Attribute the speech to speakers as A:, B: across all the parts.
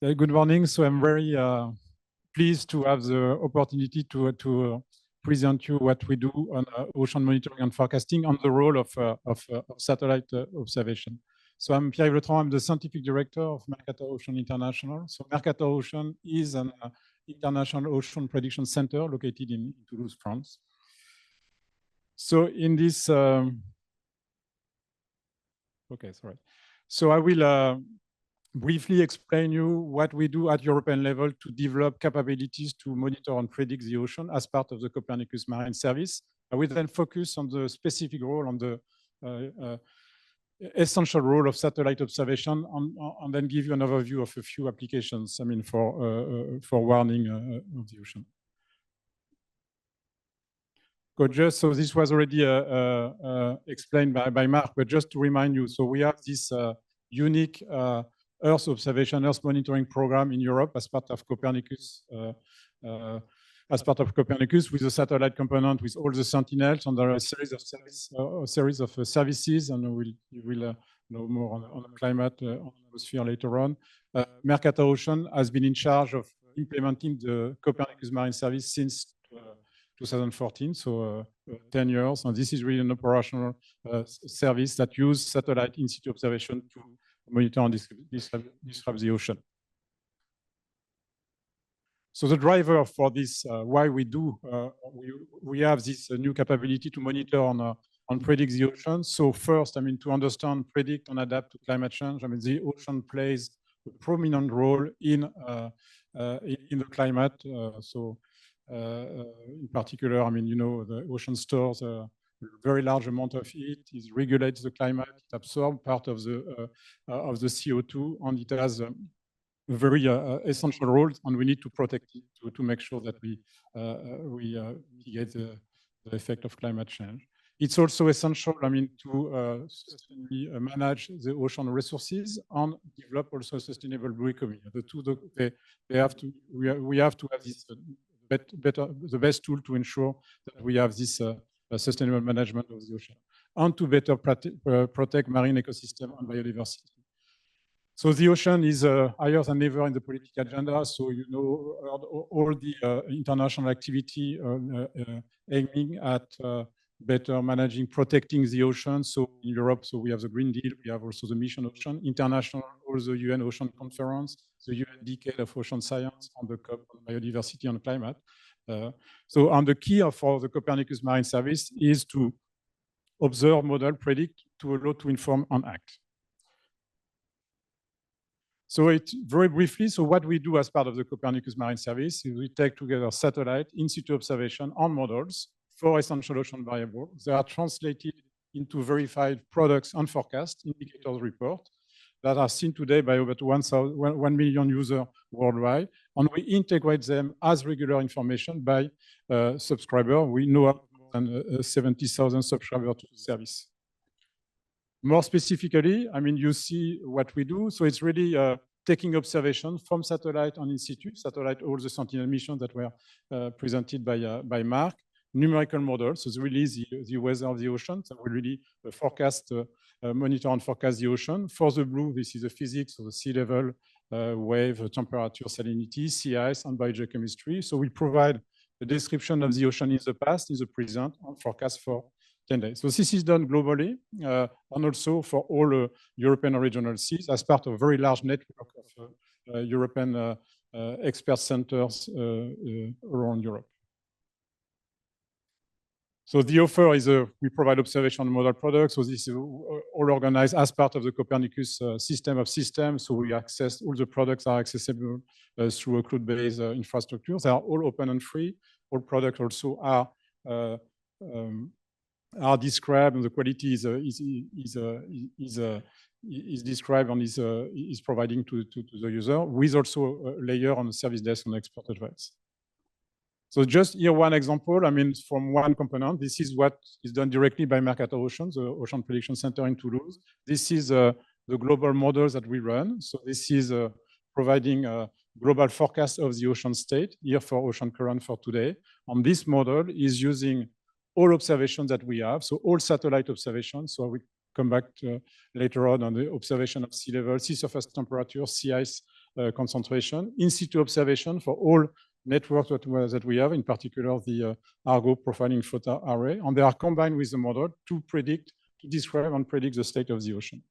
A: Good morning. So I'm very pleased to have the opportunity to present you what we do on ocean monitoring and forecasting on the role of satellite observation. So I'm Pierre-Yves Le Traoon. I'm the scientific director of Mercator-Ocean International. So Mercator-Ocean is an international ocean prediction center located in Toulouse, France. So in this, okay, sorry. So I will briefly explain you what we do at European level to develop capabilities to monitor and predict the ocean as part of the Copernicus Marine Service. I will then focus on the specific role, on the essential role of satellite observation, and then give you an overview of a few applications, I mean, for warning of the ocean. So this was already explained by Mark, but just to remind you, so we have this unique Earth observation, Earth monitoring program in Europe as part of Copernicus, with a satellite component with all the sentinels, and there are a series of services, and you will know more on the climate on the atmosphere later on. Mercator-Ocean has been in charge of implementing the Copernicus Marine Service since 2014, so 10 years, and this is really an operational service that uses satellite in situ observation to monitor and describe the ocean. So the driver for this, why we do, we have this new capability to monitor and predict the ocean. So first, I mean, to understand, predict, and adapt to climate change. I mean, the ocean plays a prominent role in the climate. In particular, I mean, you know, the ocean stores a very large amount of heat. It regulates the climate. It absorbs part of the CO2, and it has a very essential role. And we need to protect it to make sure that we mitigate the effect of climate change. It's also essential, I mean, to sustainably manage the ocean resources and develop also a sustainable blue economy. The two, we have to have this the best tool to ensure that we have this sustainable management of the ocean and to better protect marine ecosystem and biodiversity. So the ocean is higher than ever in the political agenda. So you know all the international activity aiming at better managing, protecting the ocean. So in Europe, so we have the Green Deal. We have also the Mission Ocean, international, also the UN Ocean Conference, the UN Decade of Ocean Science, on the COP on biodiversity and climate. So on the key for the Copernicus Marine Service is to observe, model, predict, to allow to inform and act. So very briefly, so what we do as part of the Copernicus Marine Service is we take together satellite, in situ observation, and models for essential ocean variables. They are translated into verified products and forecast indicators report that are seen today by over 1 million users worldwide. And we integrate them as regular information by subscriber. We know more than 70,000 subscribers to the service. More specifically, I mean, you see what we do. So it's really taking observation from satellite and in situ, satellite, all the Sentinel missions that were presented by Mark, numerical models. So it's really the weather of the ocean. So we really forecast, monitor and forecast the ocean. For the blue, this is the physics, so the sea level, wave, temperature, salinity, sea ice, and biogeochemistry. So we provide a description of the ocean in the past, in the present, and forecast for 10 days. So this is done globally and also for all European and regional seas as part of a very large network of European expert centers around Europe. So the offer is we provide observation and model products. So this is all organized as part of the Copernicus system of systems. So we access, all the products are accessible through a cloud-based infrastructure. They are all open and free. All products also are described, and the quality is described and is providing to the user, with also a layer on the service desk and expert advice. So just here one example, I mean, from one component, this is what is done directly by Mercator-Ocean, the Ocean Prediction Center in Toulouse. This is the global models that we run. So this is providing a global forecast of the ocean state, here for ocean current for today. And this model is using all observations that we have, so all satellite observations. So we come back to later on the observation of sea level, sea surface temperature, sea ice concentration, in situ observation for all networks that we have, in particular the Argo profiling photo array, and they are combined with the model to predict, to describe and predict the state of the ocean.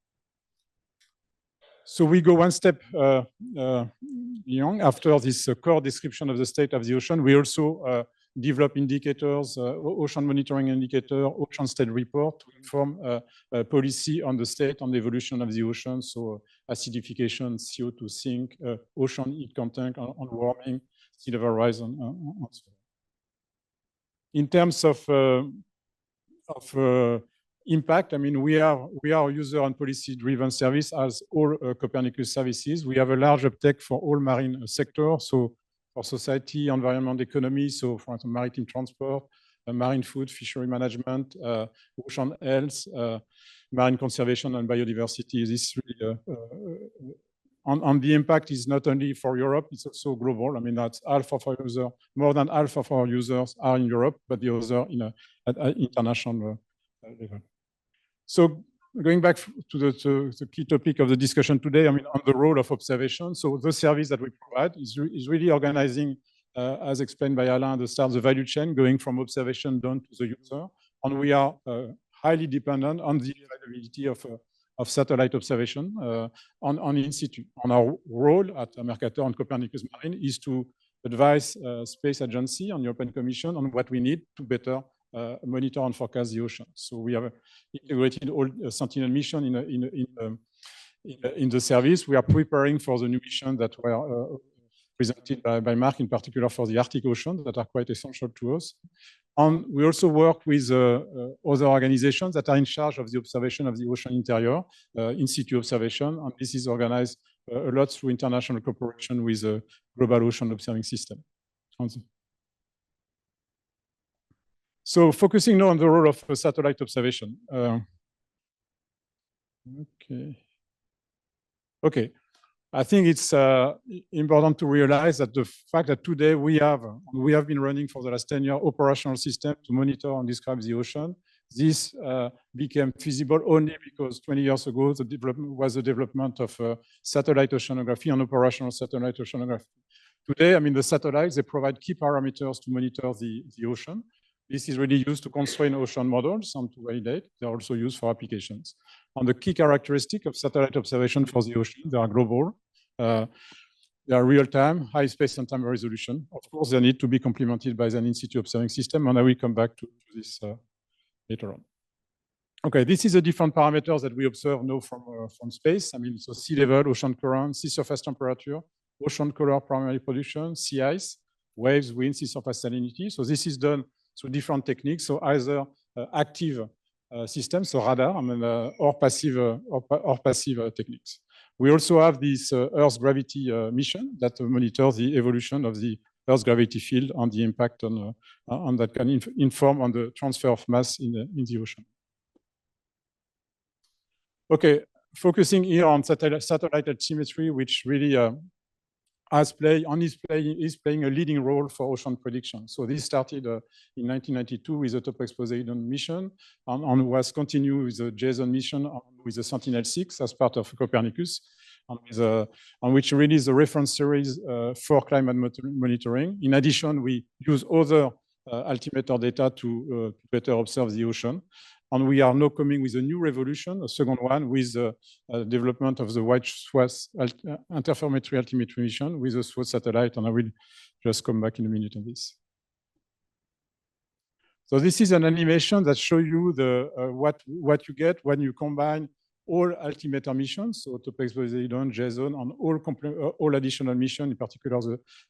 A: So we go one step beyond. After this core description of the state of the ocean, we also develop indicators, ocean monitoring indicator, ocean state report to inform policy on the state and the evolution of the ocean. So acidification, CO2 sink, ocean heat content, on warming, sea level rise, and so on. In terms of impact, I mean, we are a user and policy-driven service as all Copernicus services. We have a large uptake for all marine sectors, so for society, environment, economy, so for example, maritime transport, marine food, fishery management, ocean health, marine conservation and biodiversity. This really, and the impact is not only for Europe, it's also global. I mean, that's half of our users, more than half of our users are in Europe, but the others at international level. So going back to the key topic of the discussion today, I mean, on the role of observation. So the service that we provide is really organizing, as explained by Alain at the start, the value chain going from observation down to the user. And we are highly dependent on the availability of satellite observation on in situ. And our role at Mercator and Copernicus Marine is to advise Space Agency and European Commission on what we need to better monitor and forecast the ocean. So we have integrated all Sentinel mission in the service. We are preparing for the new mission that were presented by Mark, in particular for the Arctic Ocean, that are quite essential to us. And we also work with other organizations that are in charge of the observation of the ocean interior, in situ observation. And this is organized a lot through international cooperation with the Global Ocean Observing System. So focusing now on the role of satellite observation. Okay. I think it's important to realize that the fact that today we have been running for the last 10 years operational system to monitor and describe the ocean. This became feasible only because 20 years ago the development of satellite oceanography and operational satellite oceanography. Today, I mean, the satellites, they provide key parameters to monitor the ocean. This is really used to constrain ocean models and to validate. They're also used for applications. And the key characteristic of satellite observation for the ocean, they are global. They are real-time, high space and time resolution. Of course, they need to be complemented by an in-situ observing system, and I will come back to this later on. Okay, this is the different parameters that we observe now from space. I mean, so sea level, ocean current, sea surface temperature, ocean color primary production, sea ice, waves, wind, sea surface salinity. So this is done through different techniques. So either active systems, so radar, I mean, or passive techniques. We also have this Earth gravity mission that monitors the evolution of the Earth gravity field and the impact on that can inform on the transfer of mass in the ocean. Okay, focusing here on satellite altimetry, which really is playing a leading role for ocean prediction. So this started in 1992 with the TOPEX Poseidon mission and was continued with the JSON mission with the Sentinel-6 as part of Copernicus, and which really is the reference series for climate monitoring. In addition, we use other altimeter data to better observe the ocean. And we are now coming with a new revolution, a second one, with the development of the wide swath interferometry altimetry mission with the SWOT satellite. And I will just come back in a minute on this. So this is an animation that shows you what you get when you combine all altimeter missions, so TOPEX Poseidon, JSON, and all additional missions, in particular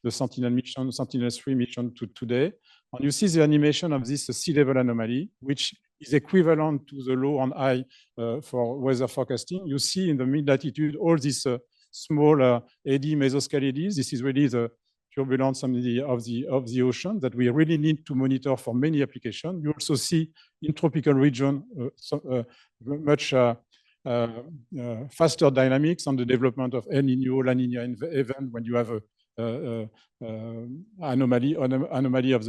A: the Sentinel mission, Sentinel-3 mission today. And you see the animation of this sea level anomaly, which is equivalent to the low and high for weather forecasting. You see in the mid-latitude all these small eddy mesoscalides. This is really the turbulence of the ocean that we really need to monitor for many applications. You also see in tropical region much faster dynamics on the development of El Niño, La Niña event when you have a anomaly of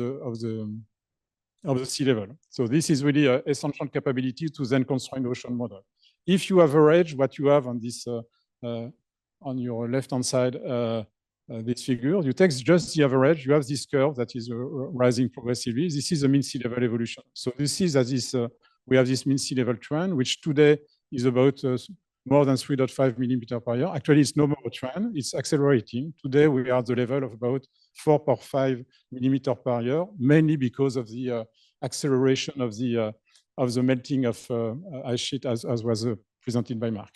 A: the sea level. So this is really an essential capability to then constrain the ocean model. If you average what you have on this on your left-hand side this figure. You take just the average. You have this curve that is rising progressively. This is the mean sea level evolution. So this is as this we have this mean sea level trend, which today is about more than 3.5 millimeter per year. Actually, it's no more a trend. It's accelerating. Today, we are at the level of about 4.5 millimeter per year, mainly because of the acceleration of the melting of ice sheet, as was presented by Mark.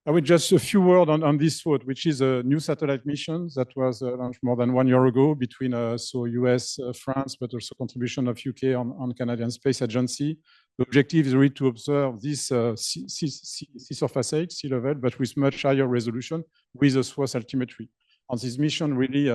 A: I will just a few words on this SWOT, which is a new satellite mission that was launched more than 1 year ago between US, France, but also contribution of UK on Canadian Space Agency. The objective is really to observe this sea surface height, sea level, but with much higher resolution with a SWOT altimetry. And this mission really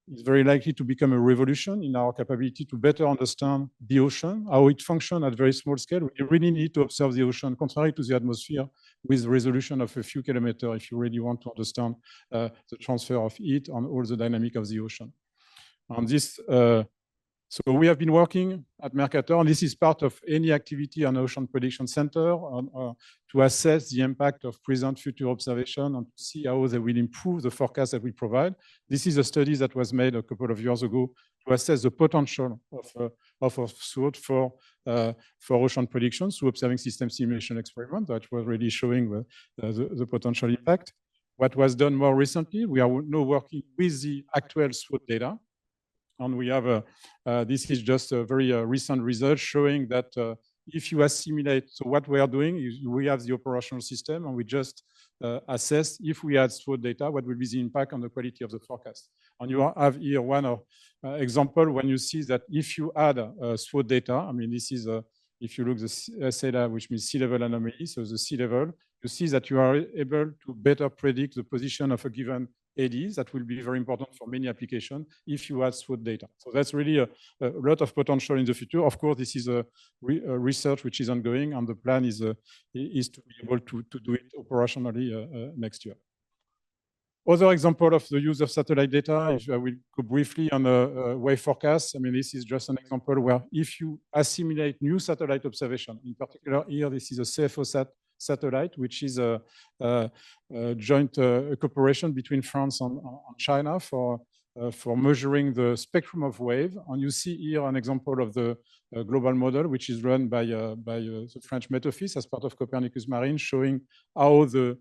A: is very likely to become a revolution in our capability to better understand the ocean, how it functions at very small scale. We really need to observe the ocean, contrary to the atmosphere, with resolution of a few kilometers if you really want to understand the transfer of heat and all the dynamic of the ocean. And this, so we have been working at Mercator, and this is part of any activity on Ocean Prediction Center to assess the impact of present future observation and to see how they will improve the forecast that we provide. This is a study that was made a couple of years ago to assess the potential of a SWOT for ocean predictions through observing system simulation experiment that was really showing the potential impact. What was done more recently, we are now working with the actual SWOT data. And we have this is just a very recent result showing that if you assimilate, so what we are doing is we have the operational system and we just assess if we add SWOT data, what will be the impact on the quality of the forecast. And you have here one example when you see that if you add SWOT data, I mean, this is if you look the SLA, which means sea level anomaly, so the sea level, you see that you are able to better predict the position of a given ADs. That will be very important for many applications if you add SWOT data. So that's really a lot of potential in the future. Of course, this is a research which is ongoing, and the plan is to be able to do it operationally next year. Other example of the use of satellite data, I will go briefly on a wave forecast. I mean, this is just an example where if you assimilate new satellite observation, in particular here, this is a CFO satellite, which is a joint cooperation between France and China for measuring the spectrum of wave. And you see here an example of the global model, which is run by the French Met Office as part of Copernicus Marine, showing how the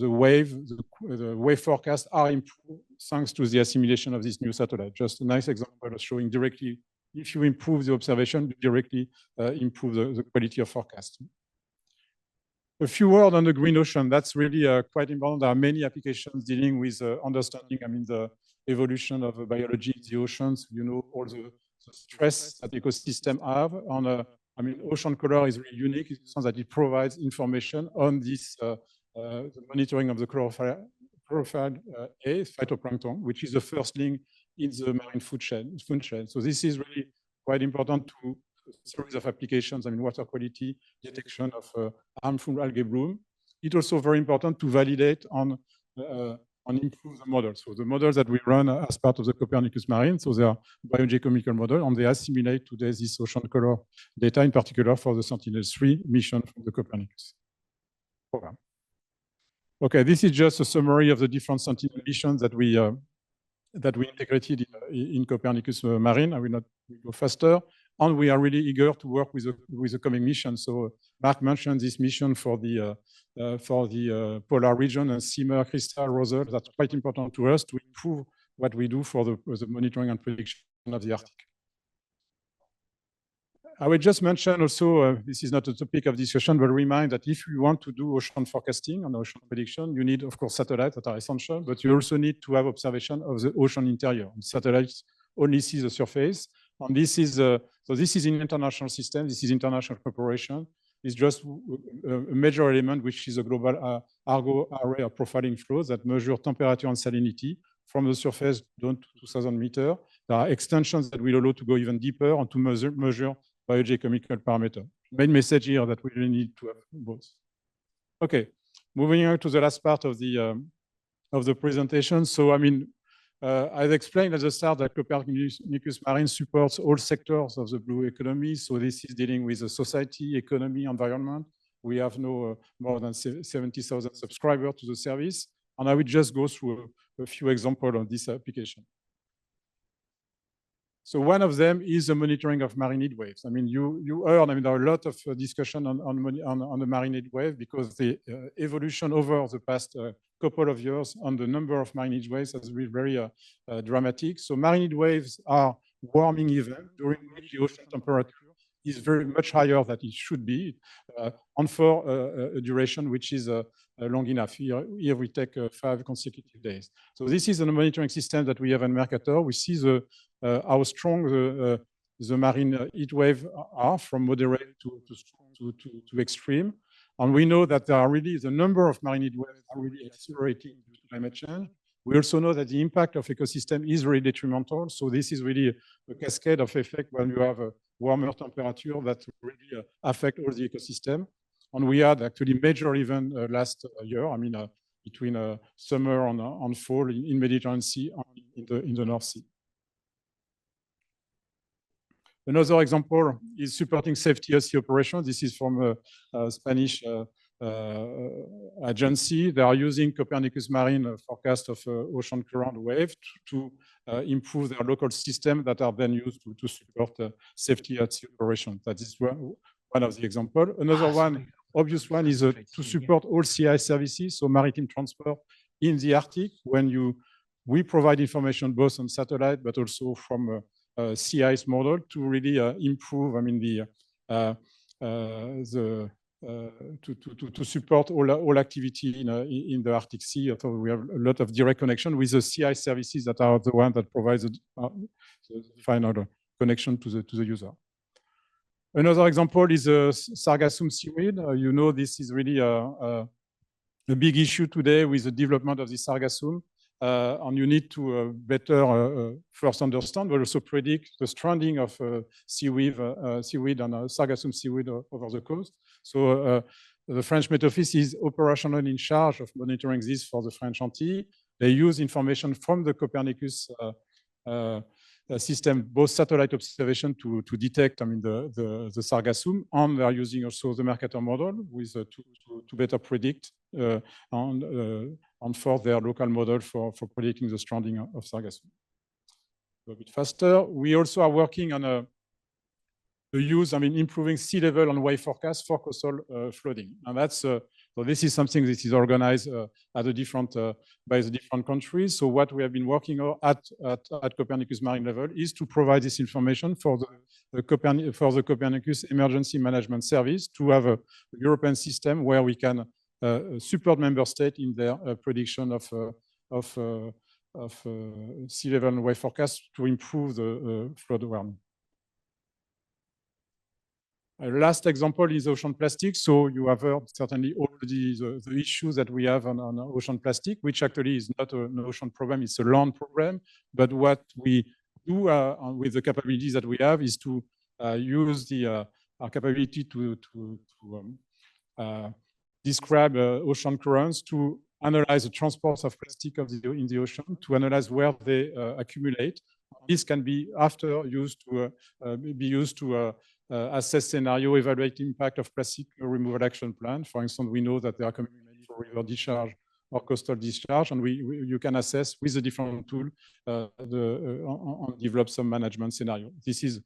A: wave forecasts are improved thanks to the assimilation of this new satellite. Just a nice example of showing directly, if you improve the observation, you directly improve the quality of forecast. A few words on the green ocean. That's really quite important. There are many applications dealing with understanding, I mean, the evolution of biology in the oceans. You know, all the stress that ecosystem have on I mean, ocean color is really unique in the sense that it provides information on this the monitoring of the chlorophyll A, phytoplankton, which is the first link in the marine food chain. So this is really quite important to a series of applications. I mean, water quality, detection of harmful algae bloom. It's also very important to validate on improve the models. So the models that we run as part of the Copernicus Marine, so they are biogeochemical models, and they assimilate today this ocean color data, in particular for the Sentinel-3 mission from the Copernicus program. Okay, this is just a summary of the different Sentinel missions that we integrated in Copernicus Marine. I will not go faster. And we are really eager to work with the coming mission. So Mark mentioned this mission for the polar region and Simmer, Crystal, Rosal. That's quite important to us to improve what we do for the monitoring and prediction of the Arctic. I will just mention also, this is not a topic of discussion, but remind that if you want to do ocean forecasting and ocean prediction, you need, of course, satellites that are essential, but you also need to have observation of the ocean interior. Satellites only see the surface. And this is, so this is an international system. This is international cooperation. It's just a major element, which is a global Argo array of profiling flows that measure temperature and salinity from the surface down to 2,000 meters. There are extensions that will allow to go even deeper and to measure biogeochemical parameter. Main message here that we really need to have both. Okay, moving on to the last part of the presentation. So, I mean, I've explained at the start that Copernicus Marine supports all sectors of the blue economy. So this is dealing with the society, economy, environment. We have no more than 70,000 subscribers to the service. And I will just go through a few examples of this application. So one of them is the monitoring of marine heat waves. I mean, you heard, I mean, there are a lot of discussion on the marine heat wave because the evolution over the past couple of years on the number of marine heat waves has been very dramatic. So marine heat waves are warming events during which the ocean temperature is very much higher than it should be, and for a duration which is long enough. Here we take 5 consecutive days. So this is a monitoring system that we have in Mercator. We see how strong the marine heat wave are from moderate to extreme. And we know that there are really the number of marine heat waves are really accelerating due to climate change. We also know that the impact of ecosystem is really detrimental. So this is really a cascade of effect when you have a warmer temperature that really affect all the ecosystem. And we had actually major event last year. I mean, between summer and fall in Mediterranean Sea and in the North Sea. Another example is supporting safety at sea operations. This is from a Spanish agency. They are using Copernicus Marine forecast of ocean current wave to improve their local system that are then used to support safety at sea operations. That is one of the examples. Another one, obvious one, is to support all CI services, so maritime transport in the Arctic. When we provide information both on satellite but also from sea ice model to really improve, I mean, to support all activity in the Arctic Sea. So we have a lot of direct connection with the sea ice services that are the one that provides the final connection to the user. Another example is Sargassum seaweed. You know, this is really a big issue today with the development of the Sargassum. And you need to better first understand, but also predict the stranding of seaweed and Sargassum seaweed over the coast. So the French Met Office is operationally in charge of monitoring this for the French Antilles. They use information from the Copernicus system, both satellite observation to detect, I mean, the Sargassum, and they are using also the Mercator model with to better predict and for their local model for predicting the stranding of Sargassum. A bit faster. We also are working on the use, I mean, improving sea level and wave forecast for coastal flooding, and that's so this is something that is organized at a different by the different countries. So what we have been working on at Copernicus Marine level is to provide this information for the Copernicus Emergency Management Service to have a European system where we can support member states in their prediction of sea level and wave forecast to improve the flood warning. Last example is ocean plastic. So you have heard certainly already the issues that we have on ocean plastic, which actually is not an ocean problem, it's a land problem. But what we do with the capabilities that we have is to use our capability to describe ocean currents, to analyze the transports of plastic in the ocean, to analyze where they accumulate. This can be after used to assess scenario, evaluate impact of plastic removal action plan. For instance, we know that there are communities for river discharge or coastal discharge, and you can assess with a different tool and develop some management scenario. This is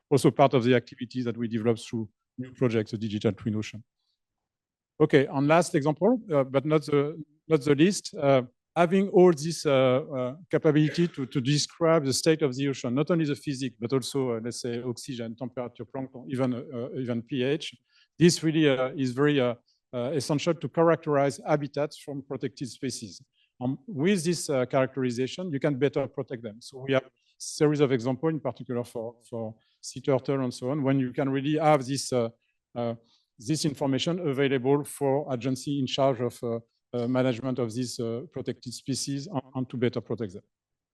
A: also part of the activities that we develop through new projects, the Digital Twin Ocean. Okay, and last example, but not the least, having all this capability to describe the state of the ocean, not only the physics, but also, let's say, oxygen, temperature, plankton, even pH. This really is very essential to characterize habitats from protected species. With this characterization, you can better protect them. So we have a series of examples, in particular for sea turtle and so on, when you can really have this information available for agency in charge of management of these protected species and to better protect them.